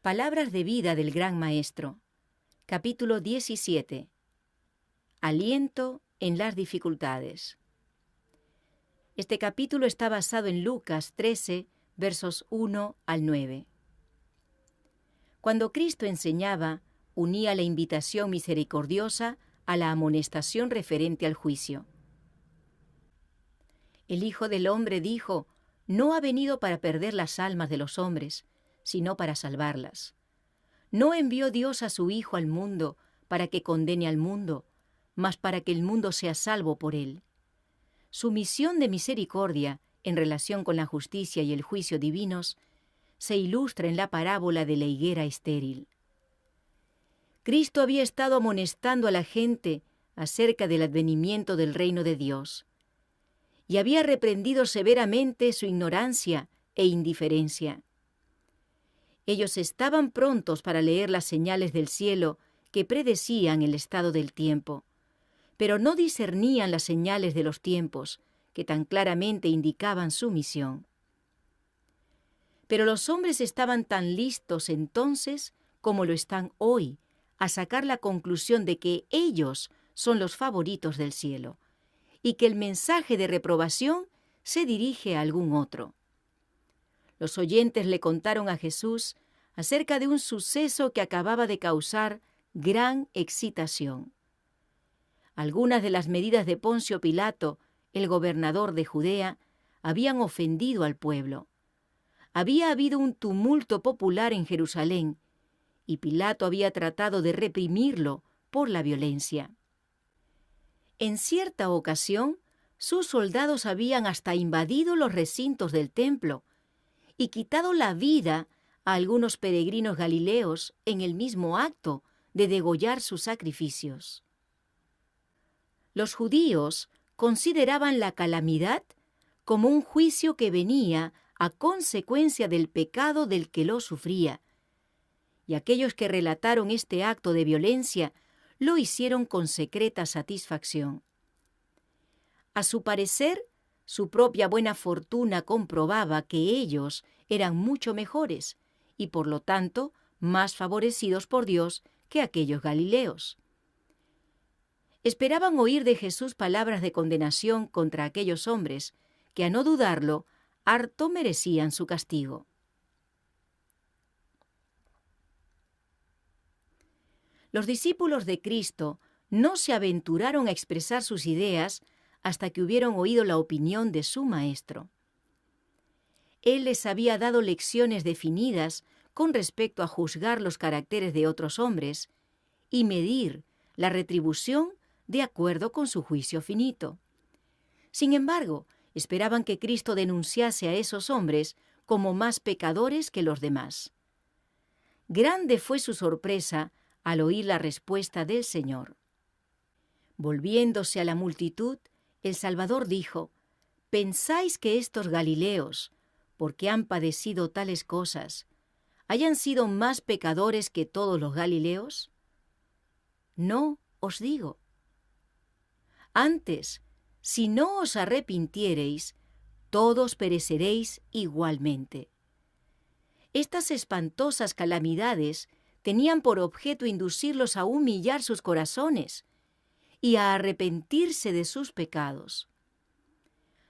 Palabras de vida del Gran Maestro. Capítulo 17. Aliento en las dificultades. Este capítulo está basado en Lucas 13, versos 1 al 9. Cuando Cristo enseñaba, unía la invitación misericordiosa a la amonestación referente al juicio. El Hijo del Hombre dijo: no ha venido para perder las almas de los hombres, sino para salvarlas. No envió Dios a su Hijo al mundo para que condene al mundo, mas para que el mundo sea salvo por él. Su misión de misericordia en relación con la justicia y el juicio divinos se ilustra en la parábola de la higuera estéril. Cristo había estado amonestando a la gente acerca del advenimiento del reino de Dios, y había reprendido severamente su ignorancia e indiferencia. Ellos estaban prontos para leer las señales del cielo que predecían el estado del tiempo, pero no discernían las señales de los tiempos que tan claramente indicaban su misión. Pero los hombres estaban tan listos entonces como lo están hoy a sacar la conclusión de que ellos son los favoritos del cielo y que el mensaje de reprobación se dirige a algún otro. Los oyentes le contaron a Jesús acerca de un suceso que acababa de causar gran excitación. Algunas de las medidas de Poncio Pilato, el gobernador de Judea, habían ofendido al pueblo. Había habido un tumulto popular en Jerusalén, y Pilato había tratado de reprimirlo por la violencia. En cierta ocasión, sus soldados habían hasta invadido los recintos del templo y quitado la vida a algunos peregrinos galileos en el mismo acto de degollar sus sacrificios. Los judíos consideraban la calamidad como un juicio que venía a consecuencia del pecado del que lo sufría, y aquellos que relataron este acto de violencia lo hicieron con secreta satisfacción. A su parecer, su propia buena fortuna comprobaba que ellos eran mucho mejores y, por lo tanto, más favorecidos por Dios que aquellos galileos. Esperaban oír de Jesús palabras de condenación contra aquellos hombres que, a no dudarlo, harto merecían su castigo. Los discípulos de Cristo no se aventuraron a expresar sus ideas hasta que hubieron oído la opinión de su Maestro. Él les había dado lecciones definidas con respecto a juzgar los caracteres de otros hombres y medir la retribución de acuerdo con su juicio finito. Sin embargo, esperaban que Cristo denunciase a esos hombres como más pecadores que los demás. Grande fue su sorpresa al oír la respuesta del Señor. Volviéndose a la multitud, el Salvador dijo: ¿pensáis que estos Galileos, porque han padecido tales cosas, hayan sido más pecadores que todos los Galileos? No os digo. Antes, si no os arrepintiereis, todos pereceréis igualmente. Estas espantosas calamidades tenían por objeto inducirlos a humillar sus corazones y a arrepentirse de sus pecados.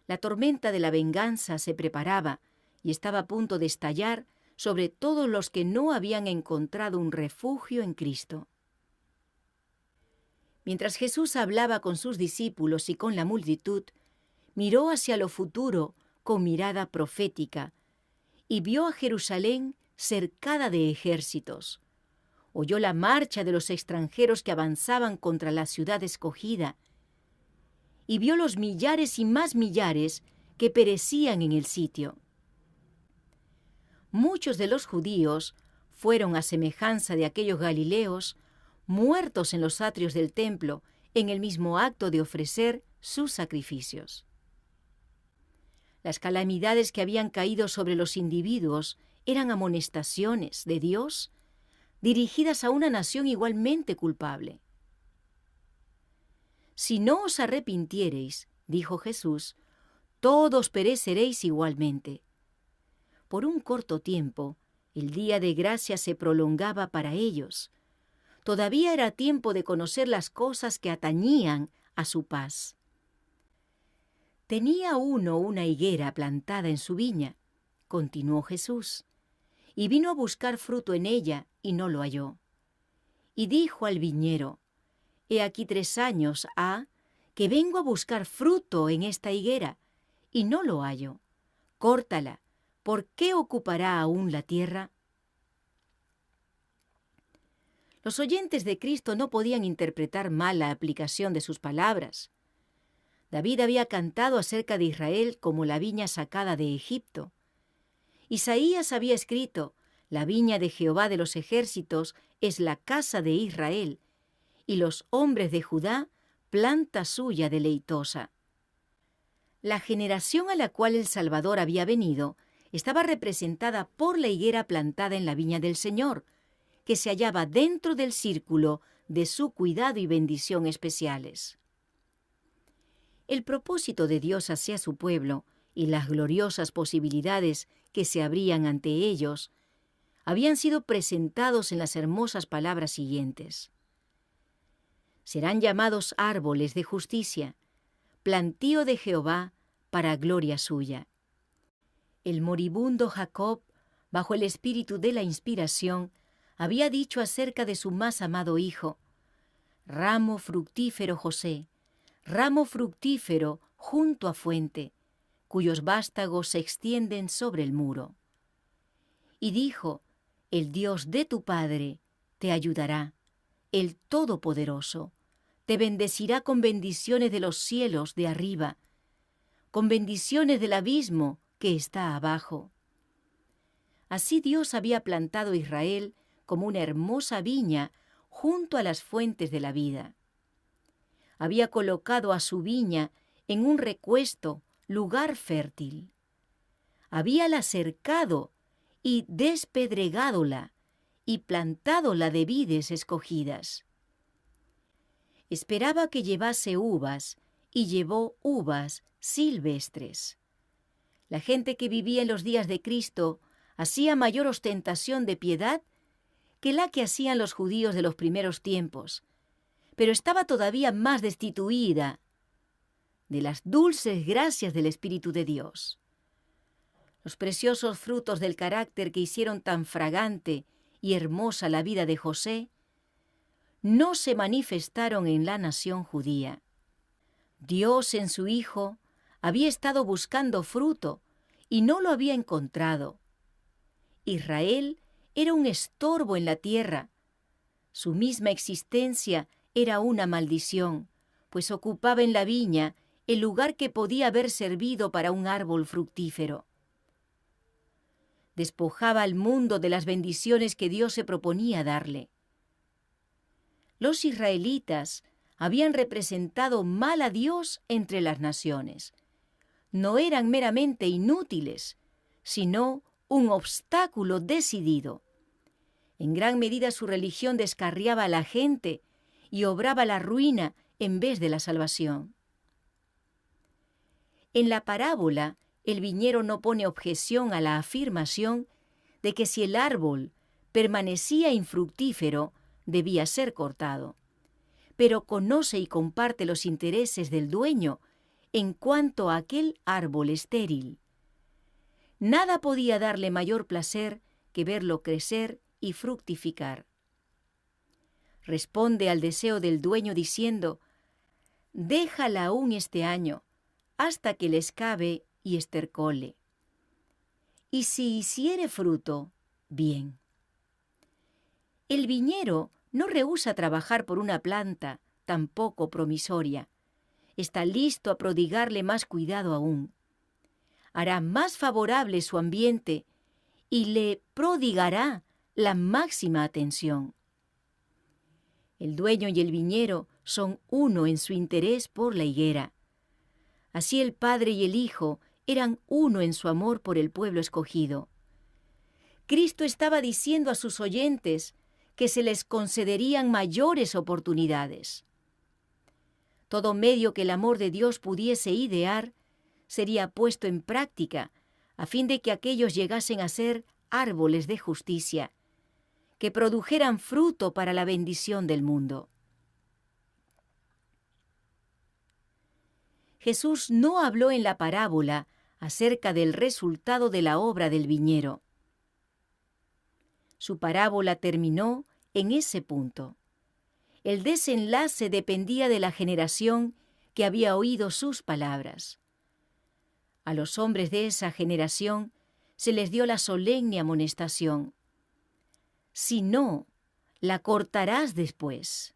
La tormenta de la venganza se preparaba y estaba a punto de estallar sobre todos los que no habían encontrado un refugio en Cristo. Mientras Jesús hablaba con sus discípulos y con la multitud, miró hacia lo futuro con mirada profética y vio a Jerusalén cercada de ejércitos. Oyó la marcha de los extranjeros que avanzaban contra la ciudad escogida y vio los millares y más millares que perecían en el sitio. Muchos de los judíos fueron a semejanza de aquellos galileos muertos en los atrios del templo en el mismo acto de ofrecer sus sacrificios. Las calamidades que habían caído sobre los individuos eran amonestaciones de Dios dirigidas a una nación igualmente culpable. Si no os arrepintiereis, dijo Jesús, todos pereceréis igualmente. Por un corto tiempo, El día de gracia se prolongaba para ellos. Todavía era tiempo de conocer las cosas que atañían a su paz. Tenía uno una higuera plantada en su viña, continuó Jesús, y vino a buscar fruto en ella y no lo halló. Y dijo al viñero: He aquí 3 años ha que vengo a buscar fruto en esta higuera, y no lo hallo. Córtala, ¿por qué ocupará aún la tierra? Los oyentes de Cristo no podían interpretar mal la aplicación de sus palabras. David había cantado acerca de Israel como la viña sacada de Egipto. Isaías había escrito: La viña de Jehová de los ejércitos es la casa de Israel, y los hombres de Judá planta suya deleitosa. La generación a la cual el Salvador había venido estaba representada por la higuera plantada en la viña del Señor, que se hallaba dentro del círculo de su cuidado y bendición especiales. El propósito de Dios hacia su pueblo y las gloriosas posibilidades que se abrían ante ellos habían sido presentados en las hermosas palabras siguientes: serán llamados árboles de justicia, plantío de Jehová para gloria suya. El moribundo Jacob, bajo el espíritu de la inspiración, había dicho acerca de su más amado hijo: ramo fructífero José, ramo fructífero junto a fuente, cuyos vástagos se extienden sobre el muro. Y dijo: el Dios de tu padre te ayudará, el Todopoderoso te bendecirá con bendiciones de los cielos de arriba, con bendiciones del abismo que está abajo. Así Dios había plantado a Israel como una hermosa viña junto a las fuentes de la vida. Había colocado a su viña en un recuesto, lugar fértil. Habíala cercado y despedregádola, y plantádola de vides escogidas. Esperaba que llevase uvas, y llevó uvas silvestres. La gente que vivía en los días de Cristo hacía mayor ostentación de piedad que la que hacían los judíos de los primeros tiempos, pero estaba todavía más destituida de las dulces gracias del Espíritu de Dios. Los preciosos frutos del carácter que hicieron tan fragante y hermosa la vida de José no se manifestaron en la nación judía. Dios en su Hijo había estado buscando fruto y no lo había encontrado. Israel era un estorbo en la tierra. Su misma existencia era una maldición, pues ocupaba en la viña el lugar que podía haber servido para un árbol fructífero. Despojaba al mundo de las bendiciones que Dios se proponía darle. Los israelitas habían representado mal a Dios entre las naciones. No eran meramente inútiles, sino un obstáculo decidido. En gran medida su religión descarriaba a la gente y obraba la ruina en vez de la salvación. En la parábola, el viñero no pone objeción a la afirmación de que si el árbol permanecía infructífero, debía ser cortado, pero conoce y comparte los intereses del dueño en cuanto a aquel árbol estéril. Nada podía darle mayor placer que verlo crecer y fructificar. Responde al deseo del dueño diciendo: déjala aún este año, hasta que le escabe y estercole. Y si hiciere fruto, bien. El viñero no rehúsa trabajar por una planta tan poco promisoria. Está listo a prodigarle más cuidado aún. Hará más favorable su ambiente y le prodigará la máxima atención. El dueño y el viñero son uno en su interés por la higuera. Así el Padre y el Hijo eran uno en su amor por el pueblo escogido. Cristo estaba diciendo a sus oyentes que se les concederían mayores oportunidades. Todo medio que el amor de Dios pudiese idear sería puesto en práctica a fin de que aquellos llegasen a ser árboles de justicia, que produjeran fruto para la bendición del mundo. Jesús no habló en la parábola acerca del resultado de la obra del viñero. Su parábola terminó en ese punto. El desenlace dependía de la generación que había oído sus palabras. A los hombres de esa generación se les dio la solemne amonestación: si no, la cortarás después.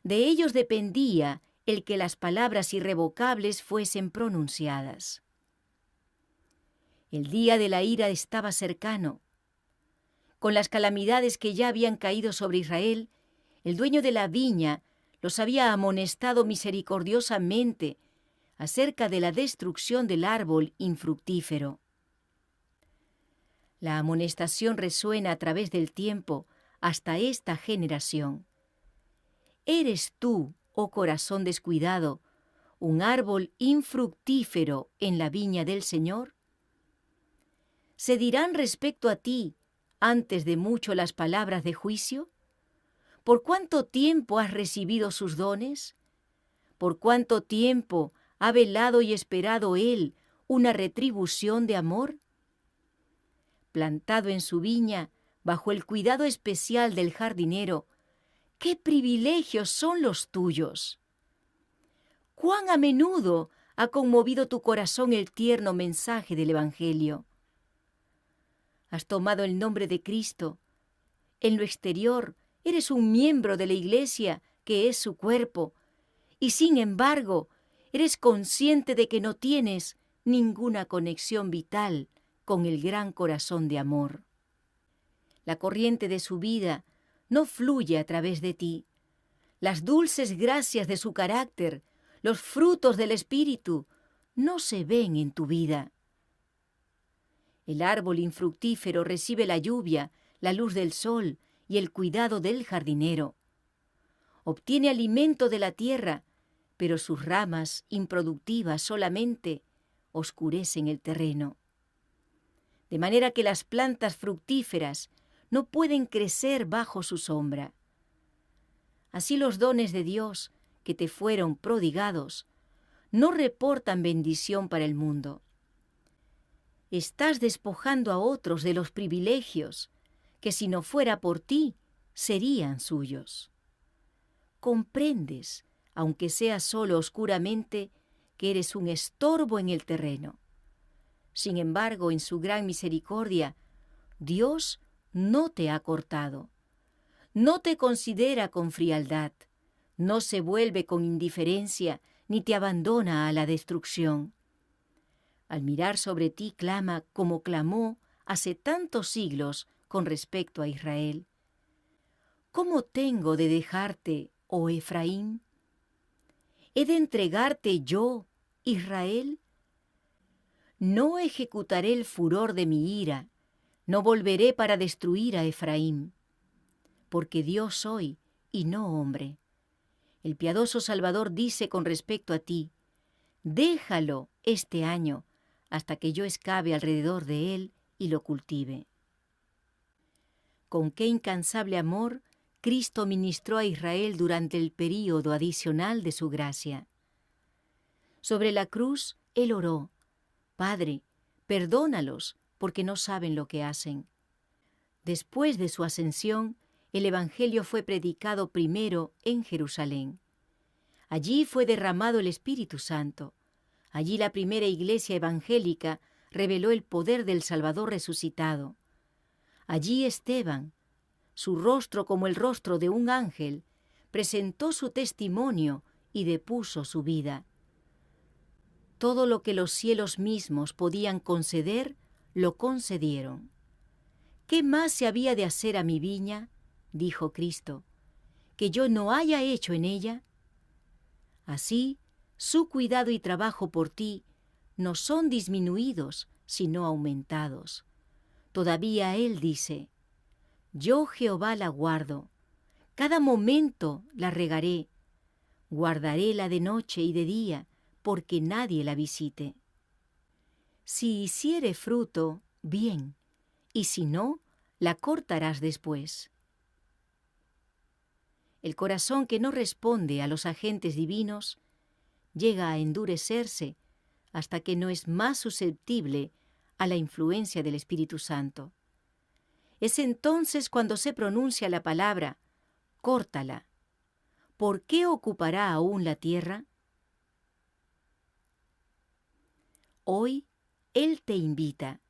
De ellos dependía el que las palabras irrevocables fuesen pronunciadas. El día de la ira estaba cercano. Con las calamidades que ya habían caído sobre Israel, el dueño de la viña los había amonestado misericordiosamente acerca de la destrucción del árbol infructífero. La amonestación resuena a través del tiempo hasta esta generación. ¿Eres tú, oh corazón descuidado, un árbol infructífero en la viña del Señor? ¿Se dirán respecto a ti antes de mucho las palabras de juicio? ¿Por cuánto tiempo has recibido sus dones? ¿Por cuánto tiempo ha velado y esperado Él una retribución de amor? Plantado en su viña, bajo el cuidado especial del jardinero, ¡qué privilegios son los tuyos! ¡Cuán a menudo ha conmovido tu corazón el tierno mensaje del Evangelio! Has tomado el nombre de Cristo. En lo exterior eres un miembro de la Iglesia, que es su cuerpo, y sin embargo eres consciente de que no tienes ninguna conexión vital con el gran corazón de amor. La corriente de su vida no fluye a través de ti. Las dulces gracias de su carácter, los frutos del Espíritu, no se ven en tu vida. El árbol infructífero recibe la lluvia, la luz del sol y el cuidado del jardinero. Obtiene alimento de la tierra, pero sus ramas improductivas solamente oscurecen el terreno. De manera que las plantas fructíferas no pueden crecer bajo su sombra. Así los dones de Dios que te fueron prodigados no reportan bendición para el mundo. Estás despojando a otros de los privilegios que, si no fuera por ti, serían suyos. Comprendes, aunque sea solo oscuramente, que eres un estorbo en el terreno. Sin embargo, en su gran misericordia, Dios no te ha cortado. No te considera con frialdad, no se vuelve con indiferencia, ni te abandona a la destrucción. Al mirar sobre ti clama como clamó hace tantos siglos con respecto a Israel. ¿Cómo tengo de dejarte, oh Efraín? ¿He de entregarte yo, Israel? No ejecutaré el furor de mi ira, no volveré para destruir a Efraín, porque Dios soy y no hombre. El piadoso Salvador dice con respecto a ti: déjalo este año, hasta que yo excabe alrededor de él y lo cultive. Con qué incansable amor Cristo ministró a Israel durante el período adicional de su gracia. Sobre la cruz, Él oró: Padre, perdónalos, porque no saben lo que hacen. Después de su ascensión, el Evangelio fue predicado primero en Jerusalén. Allí fue derramado el Espíritu Santo. Allí la primera iglesia evangélica reveló el poder del Salvador resucitado. Allí Esteban, su rostro como el rostro de un ángel, presentó su testimonio y depuso su vida. Todo lo que los cielos mismos podían conceder, lo concedieron. ¿Qué más se había de hacer a mi viña? Dijo Cristo, que yo no haya hecho en ella. Así, su cuidado y trabajo por ti no son disminuidos, sino aumentados. Todavía Él dice: yo Jehová la guardo, cada momento la regaré, guardaréla de noche y de día, porque nadie la visite. Si hiciere fruto, bien, y si no, la cortarás después. El corazón que no responde a los agentes divinos llega a endurecerse hasta que no es más susceptible a la influencia del Espíritu Santo. Es entonces cuando se pronuncia la palabra, córtala. ¿Por qué ocupará aún la tierra? Hoy Él te invita.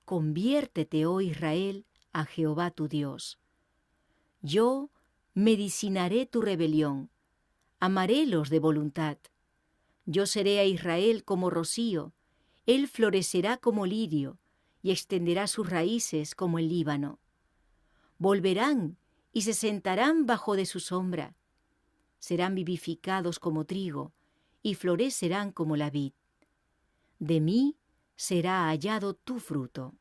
Conviértete, oh Israel, a Jehová tu Dios. Yo medicinaré tu rebelión, amarélos de voluntad. Yo seré a Israel como rocío, él florecerá como lirio y extenderá sus raíces como el Líbano. Volverán y se sentarán bajo de su sombra. Serán vivificados como trigo y florecerán como la vid. De mí será hallado tu fruto.